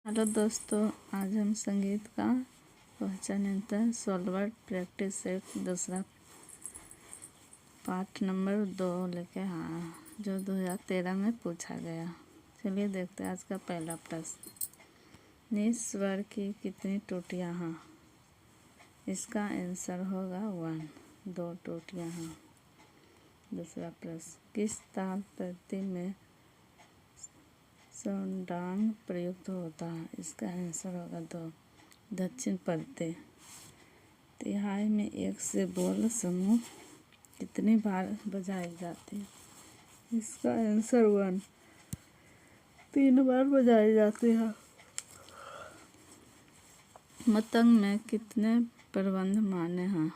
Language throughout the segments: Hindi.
हेलो दोस्तों, आज हम संगीत का पहचान यंत्र सोलवर्ड प्रैक्टिस सेट दूसरा पाठ नंबर 2 लेके जो 2013 में पूछा गया। चलिए देखते हैं आज का पहला प्रश्न। निज स्वर की कितनी टूटियाँ हैं? इसका आंसर होगा 1, 2 टूटियाँ हैं। दूसरा प्रश्न, किस ताल पद्धति में स्वरडांग प्रयुक्त होता है? इसका आंसर होगा 2, दक्षिण पद्धति। तिहाई में एक से बोल समूह कितनी बार बजाई जाती है? इसका आंसर 1, 3 बार बजाई जाती है। मतंग में कितने प्रबंध मान्य हैं?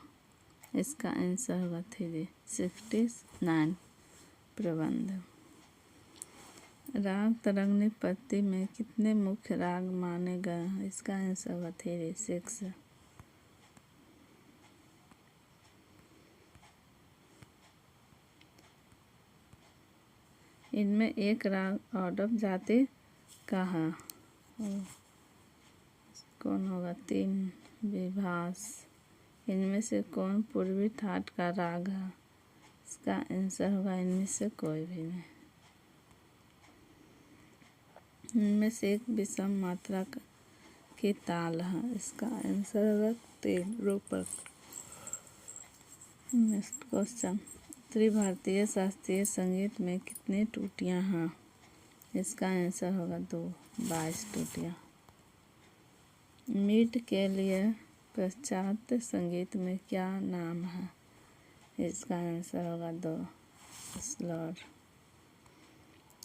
इसका आंसर होगा 3, 69 प्रबंध। राग तरंगनी पद्धति में कितने मुख्य राग माने गए हैं? इसका आंसर होगा 3, 6। इनमें एक राग औडव जाति का है, कौन होगा? 3 विभास। इनमें से कौन पूर्वी ठाट का राग है? इसका आंसर होगा इनमें से कोई भी नहीं। इनमें से एक विषम मात्रा की ताल है। इसका आंसर होगा 3 रूपक। नेक्स्ट क्वेश्चन, उत्तरी भारतीय शास्त्रीय संगीत में कितनी टूटियाँ हैं? इसका आंसर होगा 2, 22 टूटियाँ। मीट के लिए पाश्चात्य संगीत में क्या नाम है? इसका आंसर होगा 2, स्लर।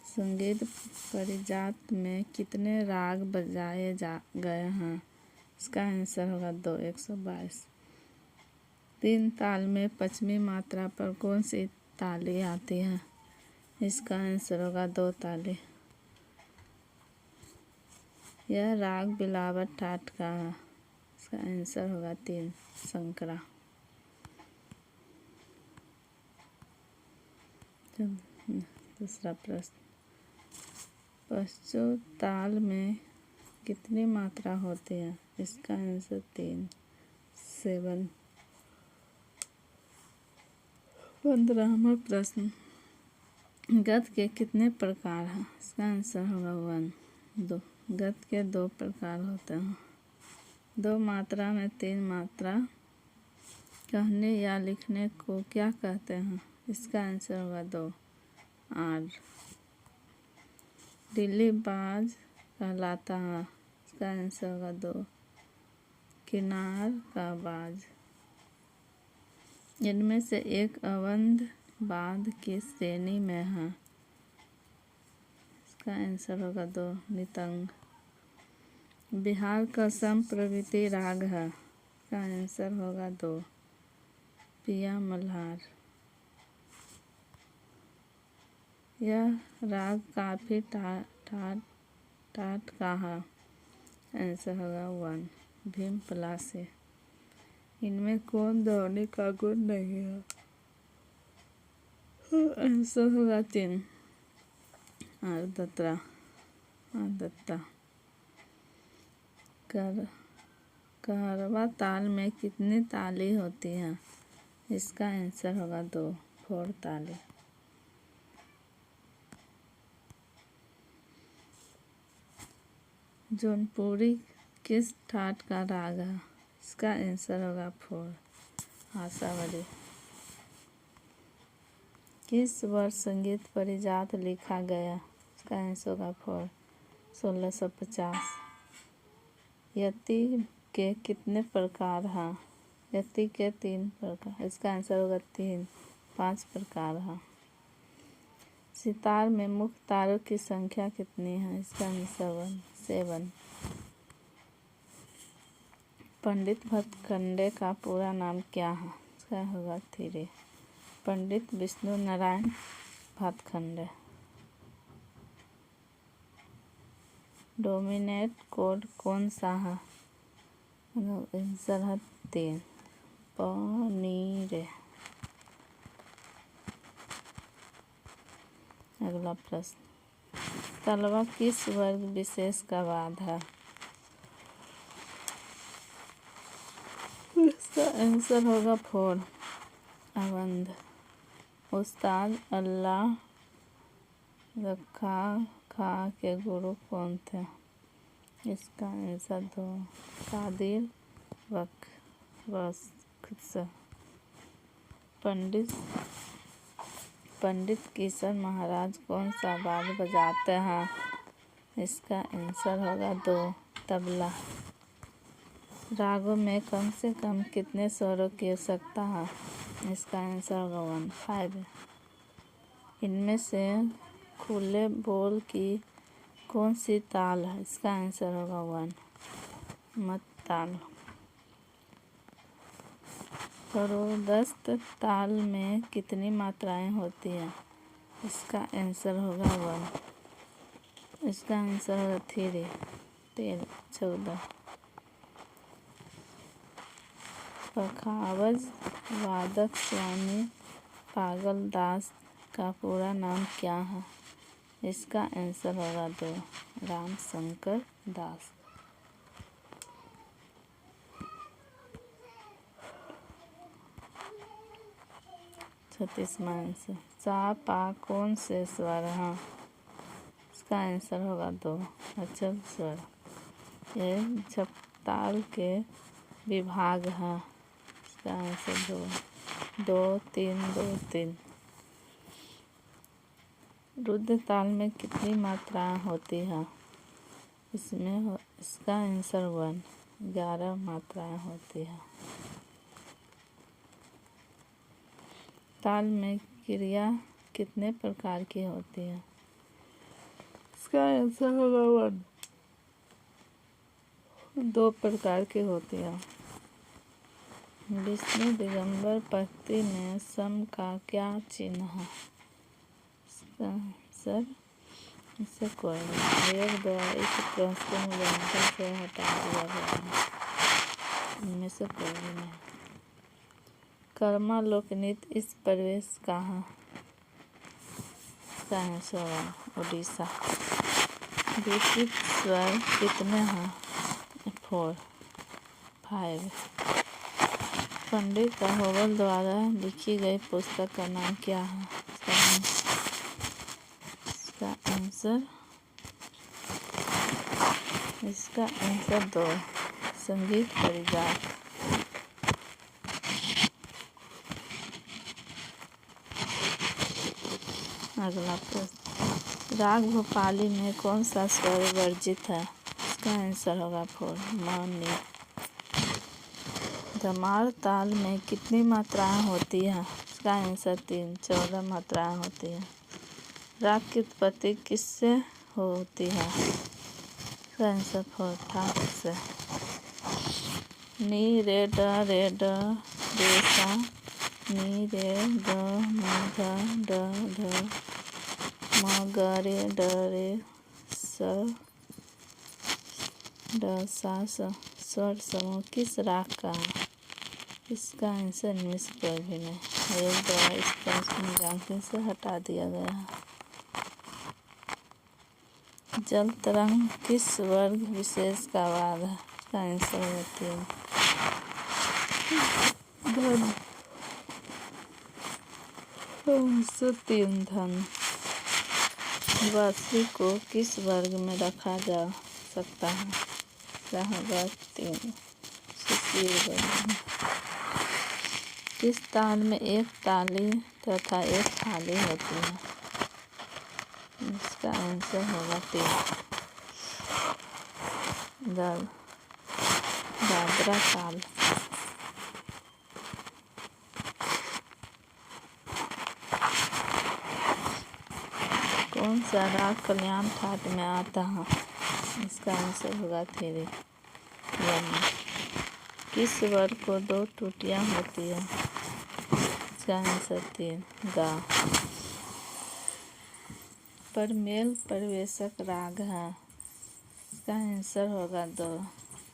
संगीत परिजात में कितने राग बजाए गए हैं? इसका आंसर होगा 2, 122। 3 ताल में पश्चिमी मात्रा पर कौन सी ताली आती है? इसका आंसर होगा 2 ताली। यह राग बिलावट ठाट का है। इसका आंसर होगा 3, संकरा। दूसरा प्रश्न, पश्चो ताल में कितनी मात्रा होती है? इसका आंसर 3, 7। 15वां प्रश्न, गद्य के कितने प्रकार हैं? इसका आंसर होगा 1, 2। गद्य के 2 प्रकार होते हैं। 2 मात्रा में 3 मात्रा कहने या लिखने को क्या कहते हैं? इसका आंसर होगा 2, आर। दिल्ली बाज कहलाता है। इसका आंसर होगा 2, किनार का बाज। इनमें से एक अवंध बाद की श्रेणी में है। इसका आंसर होगा 2, नितंग। बिहार का संप्रवृत्ति राग है। इसका आंसर होगा 2, पिया मल्हार। यह राग काफी ठाट का है। आंसर होगा 1, भीम पलासी। इनमें कौन ध्वनि का गुण नहीं है? आंसर होगा 3, आर्द्रता। कहरवा ताल में कितनी ताली होती है? इसका आंसर होगा 2, 4 ताली। जौनपुरी किस ठाट का राग है? इसका आंसर होगा 4, आशावरी। किस वर्ष संगीत परिजात लिखा गया? इसका आंसर होगा 4, 1650। यति के कितने प्रकार हैं? यति के 3 प्रकार। इसका आंसर होगा 3, 5 प्रकार हैं। सितार में मुख्य तारों की संख्या कितनी है? इसका आंसर 7। पंडित भातखंडे का पूरा नाम क्या है? इसका होगा 3, पंडित विष्णु नारायण भातखंडे। डोमिनेट कोड कौन सा है? आंसर है 3, पनीरे। अगला प्रश्न, तलवा किस वर्ग विशेष का वाद है? इसका आंसर होगा फोर, अवंध। उस्ताद अल्लाह रखा खा के गुरु कौन थे? इसका आंसर दो, कादिर बख्श। पंडित किशन महाराज कौन सा वाद्य बजाते हैं? इसका आंसर होगा दो, तबला। रागों में कम से कम कितने स्वरों की आवश्यकता है? इसका आंसर होगा 15। इनमें से खुले बोल की कौन सी ताल है? इसका आंसर होगा 1, मत ताल। स्वरोदस्त ताल में कितनी मात्राएं होती हैं? इसका आंसर होगा 1। इसका आंसर होगा 3, 14। पखावज वादक स्वामी पागल दास का पूरा नाम क्या है? इसका आंसर होगा 2, राम शंकर दास। 36वां आंसर, सा पा कौन से स्वर हैं? इसका आंसर होगा 2, अचल स्वर। ये झपताल के विभाग हैं। इसका आंसर 2, 3, 2, 3। रुद्र ताल में कितनी मात्राएं होती हैं? इसका आंसर 1, 11 मात्राएं होती हैं। ताल में क्रिया कितने प्रकार की होती है? इसका आंसर होगा 1, 2 प्रकार की होती है। विष्णु दिगंबर पंक्ति में सम का क्या चिन्ह है? इसका आंसर इससे कोई नहीं। एक द्वारा इस प्रश्न को मूल्यांकन से हटा दिया गया है। इनमें से कोई भी नहीं। कर्मा लोकनृत्य इस प्रदेश का है? इसका आंसर होगा उड़ीसा। दूषित स्वर कितने हैं? 4, 5। पंडित अहोबल द्वारा लिखी गई पुस्तक का नाम क्या है? इसका आंसर 2, संगीत परिजात। अगला प्रश्न, राग भोपाली में कौन सा स्वर वर्जित है? इसका आंसर होगा 4, म, नी। धमार ताल में कितनी मात्राएं होती हैं? इसका आंसर 3, 14 मात्राएं होती हैं। राग की उत्पत्ति किससे होती है? इसका आंसर 4, ठाक से। नी रे ड रे सा, नी रे ग म ध ध म ग रे ड रे स ड सा स। स्वर समूह किस राग का है? इसका आंसर इनमें से कोई भी नहीं। एक द्वारा इस प्रश्न को मूल्यांकन से हटा दिया गया है। जल तरंग किस वर्ग विशेष का वाद है? इसका आंसर है 3, धन। 3 धन। बांसुरी को किस वर्ग में रखा जा सकता है? इसका होगा 3, सुशील वर्ग में। किस ताल में एक ताली तथा एक थाली होती है? इसका आंसर होगा 3, दादरा ताल। कौन सा राग कल्याण ठाट में आता है? इसका आंसर होगा 3, यम। किस स्वर को 2 टूटियां होती है? इसका आंसर 3, गा। परमेल परिवेशक राग है? इसका आंसर होगा 2,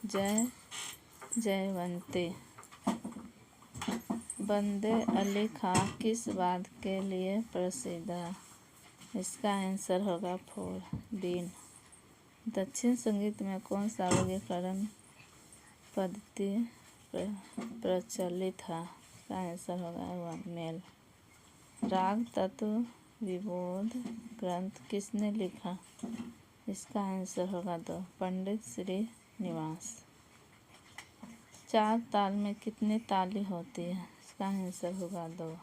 जय जयवंती। बंदे अली खां किस वाद्य के लिए प्रसिद्ध है? इसका आंसर होगा 4 बीन। दक्षिण संगीत में कौन सा वर्गीकरण पद्धति प्रचलित है? इसका आंसर होगा 1 मेल। राग तत्व विबोध ग्रंथ किसने लिखा? इसका आंसर होगा 2 पंडित श्रीनिवास। 4 ताल में कितनी ताली होती है? इसका आंसर होगा 2।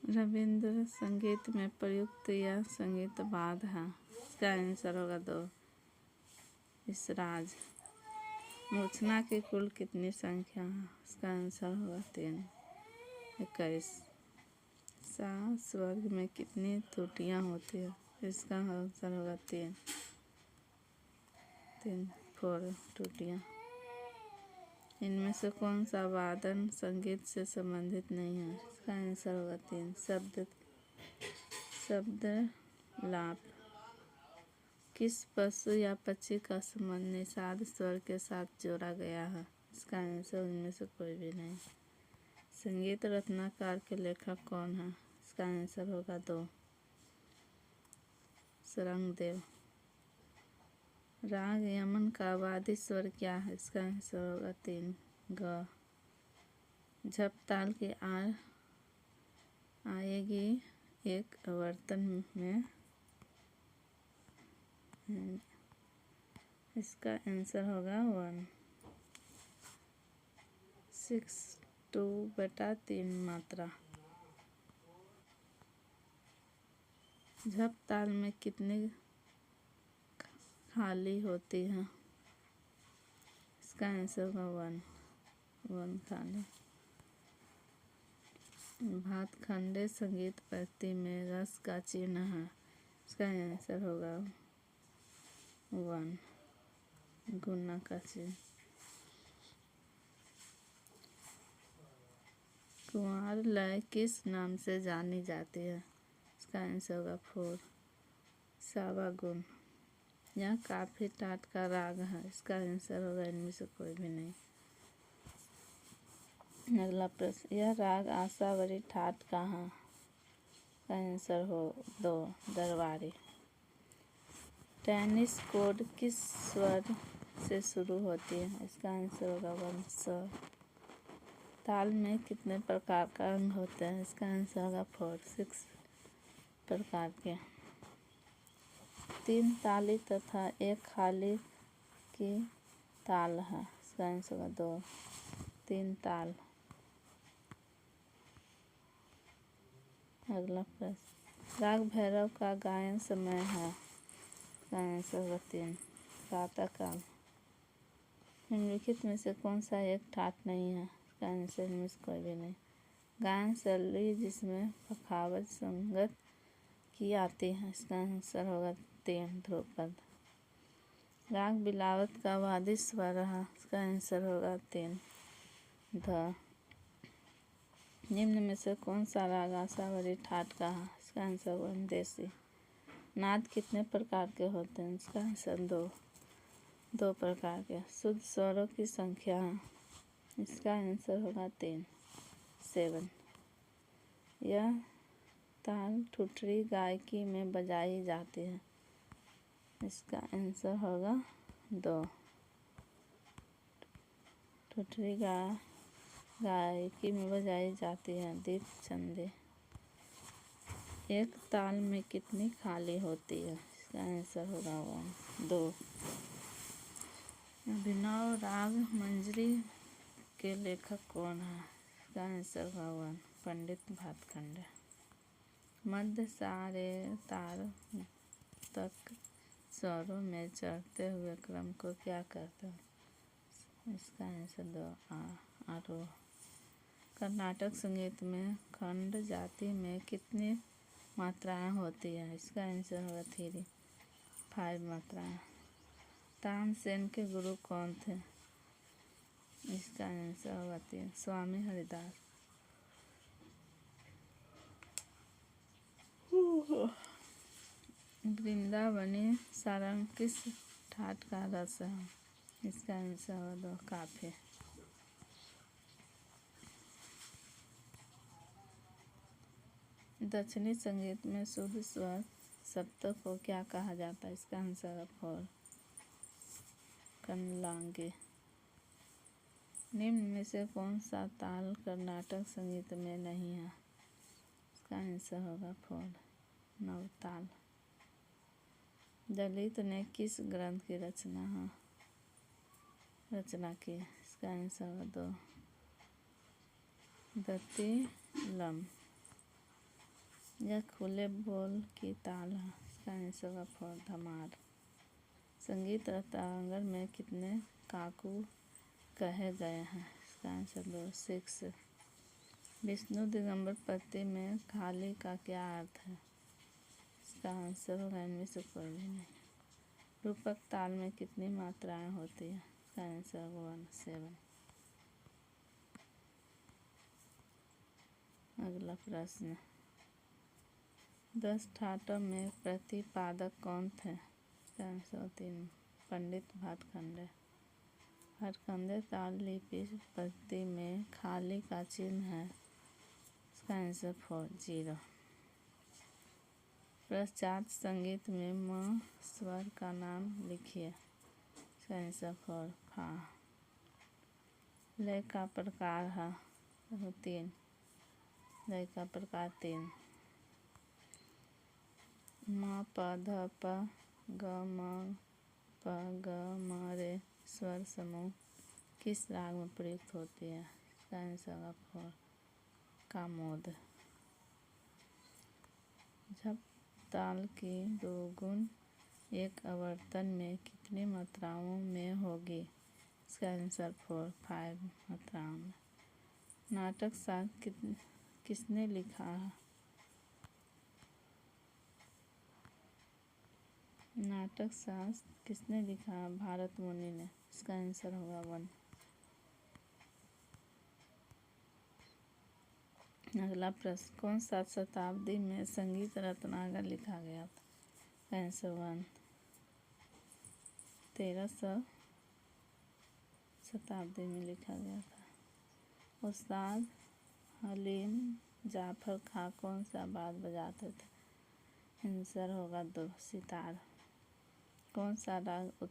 रविंद्र संगीत में प्रयुक्त यह संगीत वाद है। इसका आंसर होगा 2 इसराज। मूर्छना की कुल कितनी संख्या है? इसका आंसर होगा 3 21। स्वर्ग में कितनी त्रुटियां होती है? इसका आंसर होगा 3 4 त्रुटियां। इनमें से कौन सा वादन संगीत से संबंधित नहीं है? इसका आंसर होगा 3 शब्द लाप। किस पशु या पक्षी का संबंध निषाद स्वर के साथ जोड़ा गया है? इसका आंसर इनमें से कोई भी नहीं। संगीत रत्नाकर के लेखक कौन है? इसका आंसर होगा 2 सरंगदेव। राग यमन का वादी स्वर क्या है? इसका आंसर होगा 3 ग। झप ताल की आएगी एक आवर्तन में। इसका आंसर होगा 1 6/2 मात्रा। झप ताल में कितनी खाली होती है? इसका आंसर होगा 1 खाली। भातखंडे संगीत पद्धति में रस का चिन्ह है। इसका आंसर होगा 1 गुना का चिन्ह। कुंवार लय किस नाम से जानी जाती है? इसका आंसर होगा 4 सावागुन। यह काफी टाट का राग है। इसका आंसर होगा इनमें से कोई भी नहीं। अगला प्रश्न, यह राग आशावरी ठाट का है? इसका आंसर हो 2 दरबारी। टेनिस कोड किस स्वर से शुरू होती है? इसका आंसर होगा 1 स। ताल में कितने प्रकार का अंग होते हैं? इसका आंसर होगा 4 6 प्रकार के। 3 ताली तथा 1 खाली की ताल है। इसका आंसर होगा 2 3 ताल। अगला प्रश्न, राग भैरव का गायन समय है? इसका आंसर होगा 3 प्रातःकाल। निम्नलिखित में से कौन सा एक ठाट नहीं है? इसका आंसर इनमें से कोई भी नहीं। गायन शैली जिसमें पखावज संगत की आती है। इसका आंसर होगा 3 ध्रुपद। राग बिलावत का वादी स्वर है। इसका आंसर होगा 3 ध। निम्न में से कौन सा राग आशावरी ठाट का है? इसका आंसर होगा देसी। नाद कितने प्रकार के होते हैं? इसका आंसर 2 प्रकार के। शुद्ध स्वरों की संख्या है। इसका आंसर होगा 3 7। यह ताल ठुठरी गायकी में बजाई जाती है। इसका आंसर होगा 2 ठुठरी गायकी में बजाई जाती है। दीप चंदे। एक ताल में कितनी खाली होती है? इसका आंसर होगा 2। अभिनव राग मंजरी के लेखक कौन है? इसका आंसर होगा 1 पंडित भातखंडे। मध्य सारे तार तक स्वरों में चढ़ते हुए क्रम को क्या कहते हैं? इसका आंसर 2 आरोह। कर्नाटक संगीत में खंड जाति में कितनी मात्राएं होती है? इसका आंसर होगा 5 मात्राएं। तानसेन के गुरु कौन थे? इसका आंसर होगा 3 स्वामी हरिदास। वृंदावनी सारंग किस ठाट का रस है? इसका आंसर होगा 2 काफी। दक्षिणी संगीत में शुद्ध स्वर सप्तक को क्या कहा जाता है? इसका आंसर है फोर कनलांगे। निम्न में से कौन सा ताल कर्नाटक संगीत में नहीं है? इसका आंसर होगा फोर नवताल। दलित ने किस ग्रंथ की रचना की? इसका आंसर होगा दो दत्तीलम। यह खुले बोल की ताल है। इसका आंसर होगा फोर धमार। संगीत रत्नाकर में कितने काकू कहे गए हैं? इसका आंसर दो सिक्स। विष्णु दिगंबर पत्ती में खाली का क्या अर्थ है? इसका आंसर होगा इनमें से कोई भी नहीं। रूपक ताल में कितनी मात्राएं होती हैं? इसका आंसर होगा 7। अगला प्रश्न 10 ठाटों में प्रतिपादक कौन थे? इसका आंसर 3 पंडित भातखंडे। भातखंडे ताल लिपि पत्ती में खाली का चिन्ह है। इसका आंसर 4 0। पाश्चात्य संगीत में म स्वर का नाम लिखिए। इसका आंसर 4 फा। लय का प्रकार है 3। लय का प्रकार 3। म प ध प ग म प ग म रे स्वर समूह किस राग में प्रयुक्त होती है? इसका आंसर होगा 4 कामोद। जब ताल की दो गुण एक आवर्तन में कितनी मात्राओं में होगी? इसका आंसर 4 5 मात्राओं में। नाटक शास्त्र किसने लिखा है? नाटक शास्त्र किसने लिखा है? भारत मुनि ने। इसका आंसर होगा 1। अगला प्रश्न कौन सा शताब्दी में संगीत रत्नाकर लिखा गया था? आंसर 1 1300 शताब्दी में लिखा गया था। उस्ताद हलीम जाफर खां कौन सा बाज बजाते थे? आंसर होगा 2 सितार। कौन सा राग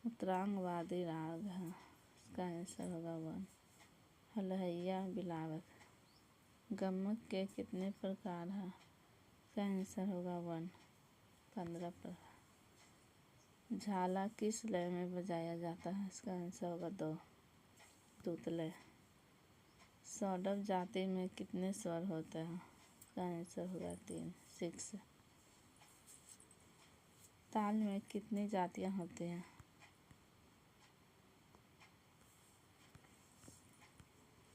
उत्तरांगवादी राग है? इसका आंसर होगा 1 हलहैया बिलावत। गमक के कितने प्रकार हैं? इसका आंसर होगा 1 15 प्रकार। झाला किस लय में बजाया जाता है? इसका आंसर होगा 2 तुतलय। सौडव जाति में कितने स्वर होते हैं? इसका आंसर होगा 3 6। ताल में कितनी जातियां होती हैं?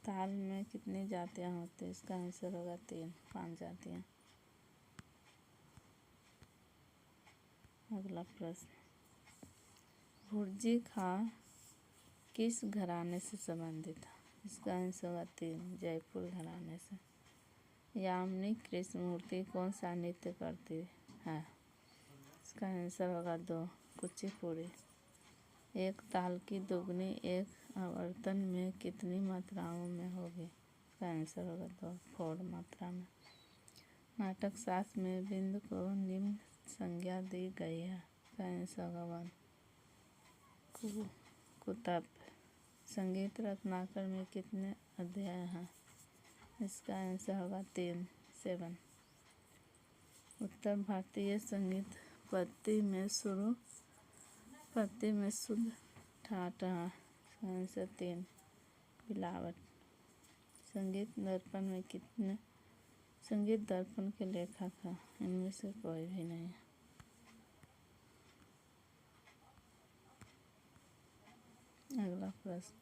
ताल में कितनी जातियां होती हैं? इसका आंसर होगा 3 5 जातियां। अगला प्रश्न भुर्जी खां किस घराने से संबंधित है? इसका आंसर होगा 3 जयपुर घराने से। यामिनी कृष्णमूर्ति कौन सा नृत्य करती है? इसका आंसर होगा 2 कुचिपुड़ी। एक ताल की दुगनी एक आवर्तन में कितनी मात्राओं में होगी? इसका आंसर होगा 2 4 मात्रा में। नाटक शास्त्र में बिंद को निम्न संज्ञा दी गई है। इसका आंसर होगा 1 कुतप। संगीत रत्नाकर में कितने अध्याय हैं? इसका आंसर होगा 3 7। उत्तर भारतीय संगीत पत्ती में शुद्ध ठाट है। इसका आंसर 3 बिलावट। संगीत दर्पण के लेखक हैं? इनमें से कोई भी नहीं है। अगला प्रश्न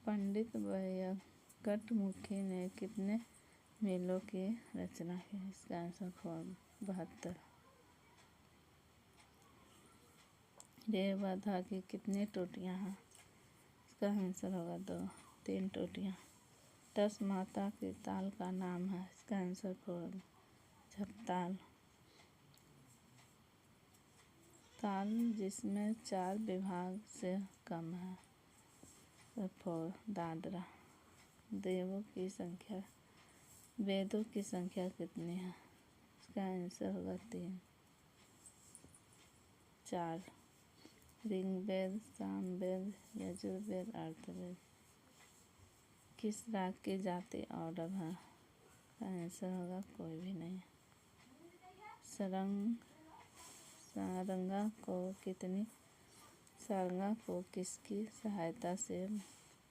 पंडित वैयक्टमुखी ने कितने मेलों की रचना की? इसका आंसर 72। रे व ध की कितनी टोटियाँ हैं? इसका आंसर होगा 2 3 टोटियाँ। 10 मात्रा की ताल का नाम है? इसका आंसर 4 झपताल। ताल जिसमें 4 विभाग से कम है 4 दादरा। देवों की संख्या वेदों की संख्या कितनी है? इसका आंसर होगा 3। 4। ऋग्वेद, सामवेद, यजुर्वेद, अथर्ववेद। किस राग की जाति औरव है? इसका आंसर होगा कोई भी नहीं। सारंगा को किसकी सहायता से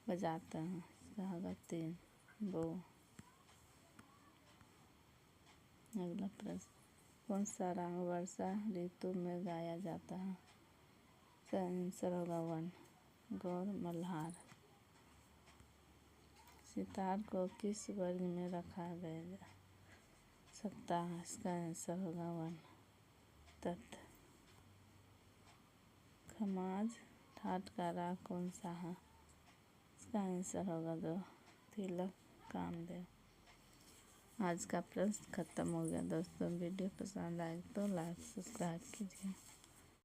बजाते हैं? इसका होगा 3। बो। अगला प्रश्न, कौन सा राग वर्षा ऋतु में गाया जाता है? इसका आंसर होगा 1। गौर मल्हार। सितार को किस वर्ग में रखा जा सकता है? इसका आंसर होगा 1। तत्। खमाज ठाट का राग कौन सा है? इसका आंसर होगा 2। तिलक कामदेव। आज का प्रश्न खत्म हो गया दोस्तों। वीडियो पसंद आए तो लाइक सब्सक्राइब कीजिए।